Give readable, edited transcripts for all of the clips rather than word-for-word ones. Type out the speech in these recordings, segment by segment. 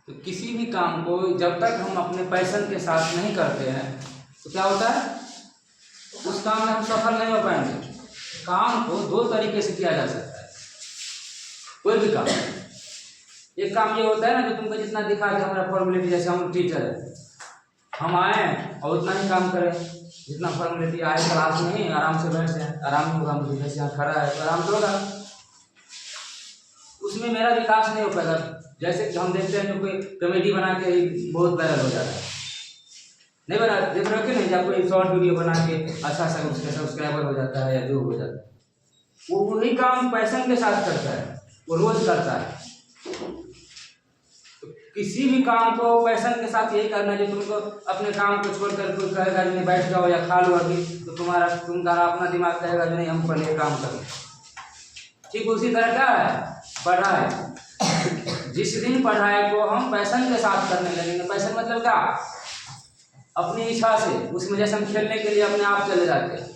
तो किसी भी काम को जब तक हम अपने पैशन के साथ नहीं करते हैं तो क्या होता है, उस काम में हम सफल नहीं हो पाएंगे। काम को दो तरीके से किया जा सकता है, कोई भी काम। एक काम ये होता है ना, जो तुमको जितना दिखा के हमारा फॉर्मेलिटी, जैसे हम टीचर है, हम आए और उतना ही काम करें जितना फॉर्मेलिटी आए, क्लास में ही आराम से बैठ जाए, आराम नहीं होगा मुझे, जैसे यहाँ खड़ा है तो आराम से होगा, उसमें मेरा विकास नहीं हो पाएगा। जैसे कि हम देखते हैं जो कोई कॉमेडी बना के बहुत वायरल हो जाता है, नहीं बना, देख रहे हो कि नहीं, जब कोई शॉर्ट वीडियो बना के अच्छा सा उसके सब्सक्राइबर हो जाता है या जो हो जाता है, वो वही काम पैशन के साथ करता है, वो रोज करता है। तो किसी भी काम को पैशन के साथ यही करना है। जो तुमको अपने काम को छोड़कर कोई कहेगा नहीं बैठ जाओ या खा लो अभी, तो तुम्हारा अपना दिमाग कहेगा नहीं हम पहले काम करें। ठीक उसी तरह क्या है पढ़ाई। जिस दिन पढ़ाई को हम पैशन के साथ करने लगेंगे, पैशन मतलब क्या, अपनी इच्छा से, उसमें जैसे हम खेलने के लिए अपने आप चले जाते हैं,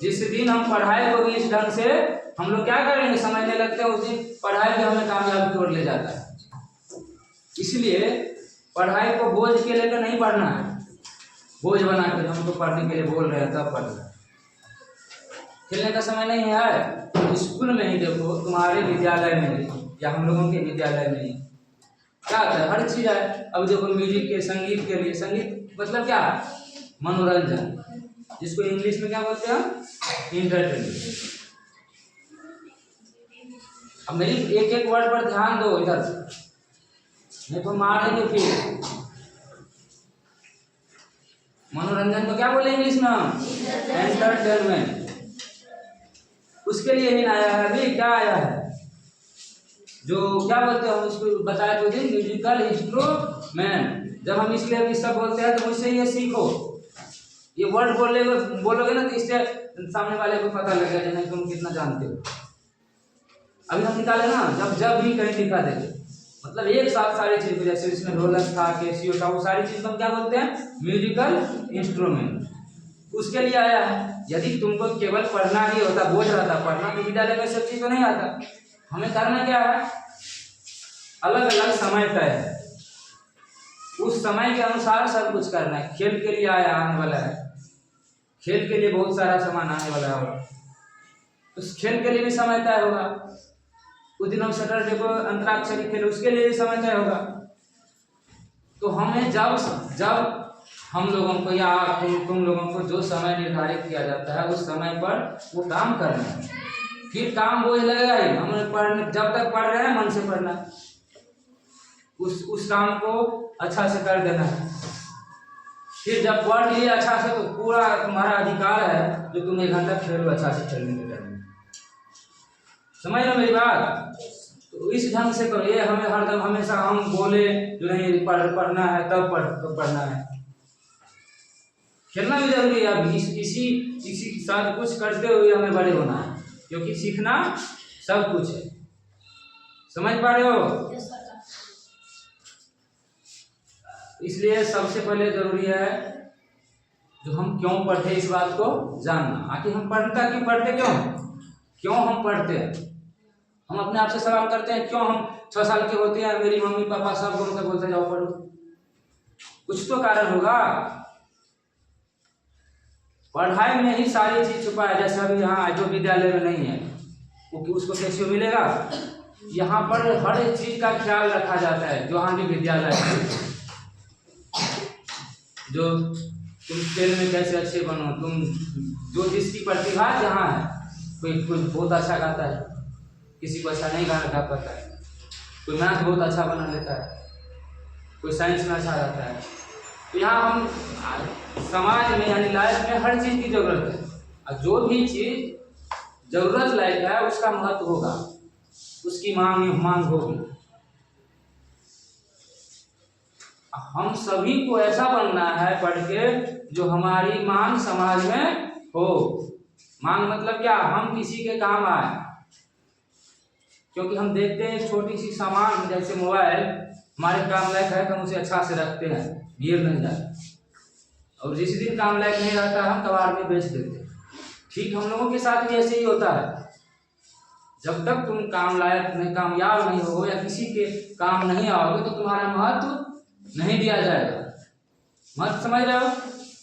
जिस दिन हम पढ़ाई को भी इस ढंग से हम लोग क्या करेंगे समझने लगते हैं, उस दिन पढ़ाई भी हमें कामयाबी की ओर ले जाता है। इसलिए पढ़ाई को बोझ के लेकर नहीं पढ़ना है, बोझ बना कर हमको पढ़ने के लिए बोल रहे हैं तब पढ़ना। खेलने का समय नहीं है, तो स्कूल में ही देखो, तुम्हारे विद्यालय में ही या हम लोगों के विद्यालय में ही क्या होता है, हर चीज है। अब देखो म्यूजिक के, संगीत के लिए, संगीत मतलब क्या, मनोरंजन, जिसको इंग्लिश में क्या बोलते हैं, इंटरटेनमेंट। अब मेरी एक एक वर्ड पर ध्यान दो इधर से, नहीं तो मारेंगे फिर। मनोरंजन को क्या बोले इंग्लिश में हम, एंटरटेनमेंट। उसके लिए ही आया है अभी, क्या आया है, जो क्या बोलते हैं हम इसको बताए तो दिन, म्यूजिकल इंस्ट्रूमेंट। जब हम इसलिए सब बोलते हैं तो मुझसे ये सीखो, ये वर्ड बोलोगे ना, तो इससे सामने वाले को पता लगेगा नहीं तुम कितना जानते हो। अभी हम निकाले ना, जब भी कहीं दिखा देंगे, मतलब एक साथ सारी चीज, जैसे इसमें ढोलक था, कैसियो था, वो सारी चीज हम क्या बोलते हैं, म्यूजिकल इंस्ट्रूमेंट। उसके लिए आया है। यदि तुमको केवल पढ़ना ही होता, बोझ रहता पढ़ना, तो विद्यालय में सब चीज तो नहीं आता। हमें करना क्या है, अलग अलग समय तय है, उस समय के अनुसार सब कुछ करना है। खेल के लिए आने वाला है, खेल के लिए बहुत सारा सामान आने वाला है, उस खेल के लिए भी समय तय होगा। उस दिन हम सैटरडे को अंतराक्षरी खेले, उसके लिए भी समय तय होगा। तो हमें जब हम लोगों को या तुम लोगों को जो समय निर्धारित किया जाता है, उस समय पर वो काम करना है। फिर काम बोझ लगेगा ही, हमें पढ़ने, जब तक पढ़ रहे हैं मन से पढ़ना, उस काम को अच्छा से कर देना है। फिर जब पढ़ लिए अच्छा से, तो पूरा तुम्हारा अधिकार है जो तुम 1 घंटा खेलो अच्छा से, खेलने के टाइम। समझ लो मेरी बात। तो इस ढंग से करो, ये हमें हरदम हमेशा हम बोले जो नहीं पढ़ना है तब पढ़ना है, खेलना भी जरूरी है। अब इसी साथ कुछ करते हुए हमें बड़े होना है, क्योंकि सीखना सब कुछ है। समझ पा रहे हो? इसलिए सबसे पहले जरूरी है जो हम क्यों पढ़ते इस बात को जानना। आखिर हम पढ़ते क्यों हम पढ़ते हैं। हम अपने आप से सवाल करते हैं, क्यों हम 6 साल के होते हैं, मेरी मम्मी पापा सब बोलते जाओ पढ़ो, कुछ तो कारण होगा। पढ़ाई में ही सारी चीज छुपा है। जैसे अभी यहाँ जो विद्यालय में नहीं है उसको कैसे मिलेगा, यहाँ पर हर एक चीज का ख्याल रखा जाता है। जो यहाँ भी विद्यालय है, जो तुम खेल में कैसे अच्छे बनो, तुम जो जिसकी प्रतिभा जहाँ है, कोई बहुत अच्छा गाता है, किसी को अच्छा नहीं गाना गा पाता है, कोई मैथ बहुत अच्छा बना लेता है, कोई साइंस में अच्छा रहता है। तो यहाँ हम समाज में यानी लाइफ में हर चीज की जरूरत है, और जो भी चीज जरूरत लायक है उसका महत्व होगा, उसकी मांग होगी। हम सभी को ऐसा बनना है पढ़ के जो हमारी मांग समाज में हो। मांग मतलब क्या, हम किसी के काम आए। क्योंकि हम देखते हैं छोटी सी सामान जैसे मोबाइल हमारे काम लायक है तो हम उसे अच्छा से रखते हैं, गिर नहीं जाए, और जिस दिन काम लायक नहीं रहता हम कबाड़ में बेच देते हैं। ठीक हम लोगों के साथ भी ऐसे ही होता है। जब तक तुम काम लायक नहीं, कामयाब नहीं हो या किसी के काम नहीं आओगे तो तुम्हारा महत्व नहीं दिया जाएगा। महत्व समझ रहे हो?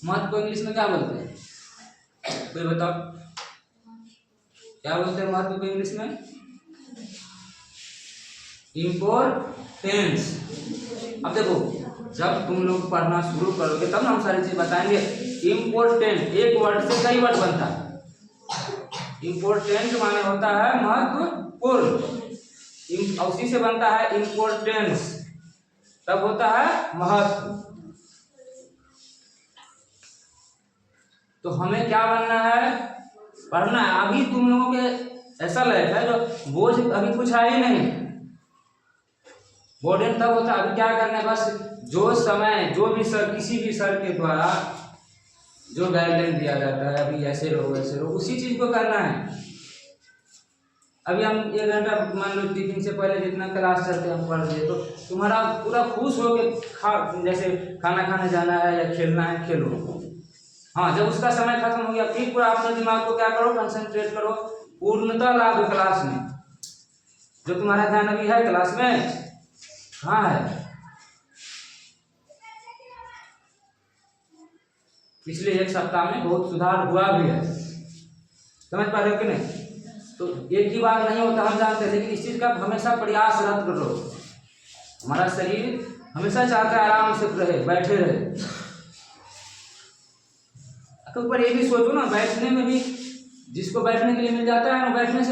महत्व को इंग्लिश में क्या बोलते हैं? कोई बताओ, क्या बोलते हैं महत्व को इंग्लिश में? इम्पोर्टेंस। अब देखो, जब तुम लोग पढ़ना शुरू करोगे तब हम सारी चीज बताएंगे। इम्पोर्टेंट एक वर्ड से कई वर्ड बनता है। इम्पोर्टेंट माने होता है महत्वपूर्ण, उसी से बनता है इम्पोर्टेंस, तब होता है महत्व। तो हमें क्या बनना है? पढ़ना है। अभी तुम लोगों के ऐसा लाइफ है जो बोझ अभी कुछ है ही नहीं। बोर्डन तब होता है, अभी क्या करना है? बस जो समय, जो भी सर, किसी भी सर के द्वारा जो गाइडलाइन दिया जाता है, अभी ऐसे रहो वैसे रहो, उसी चीज को करना है। अभी हम 1 घंटा मान लो टिफिन से पहले जितना क्लास चलते हम पढ़ लिए, तो तुम्हारा पूरा खुश हो के जैसे खाना खाने जाना है या खेलना है, खेलो। हाँ, जब उसका समय खत्म हो गया फिर पूरा अपने दिमाग को क्या करो? कंसंट्रेट करो, पूर्णता ला दो क्लास में। जो तुम्हारा ध्यान अभी है क्लास में, हाँ है। पिछले 1 सप्ताह में बहुत सुधार हुआ भी है, समझ पा रहे हो कि नहीं? तो एक ही बार नहीं होता, हम जानते हैं, लेकिन इस चीज का हमेशा प्रयासरत करो। हमारा शरीर हमेशा चाहता है आराम से रहे, बैठे रहे। तो ऊपर ये भी सोचो ना, बैठने में भी जिसको बैठने के लिए मिल जाता है ना, बैठने से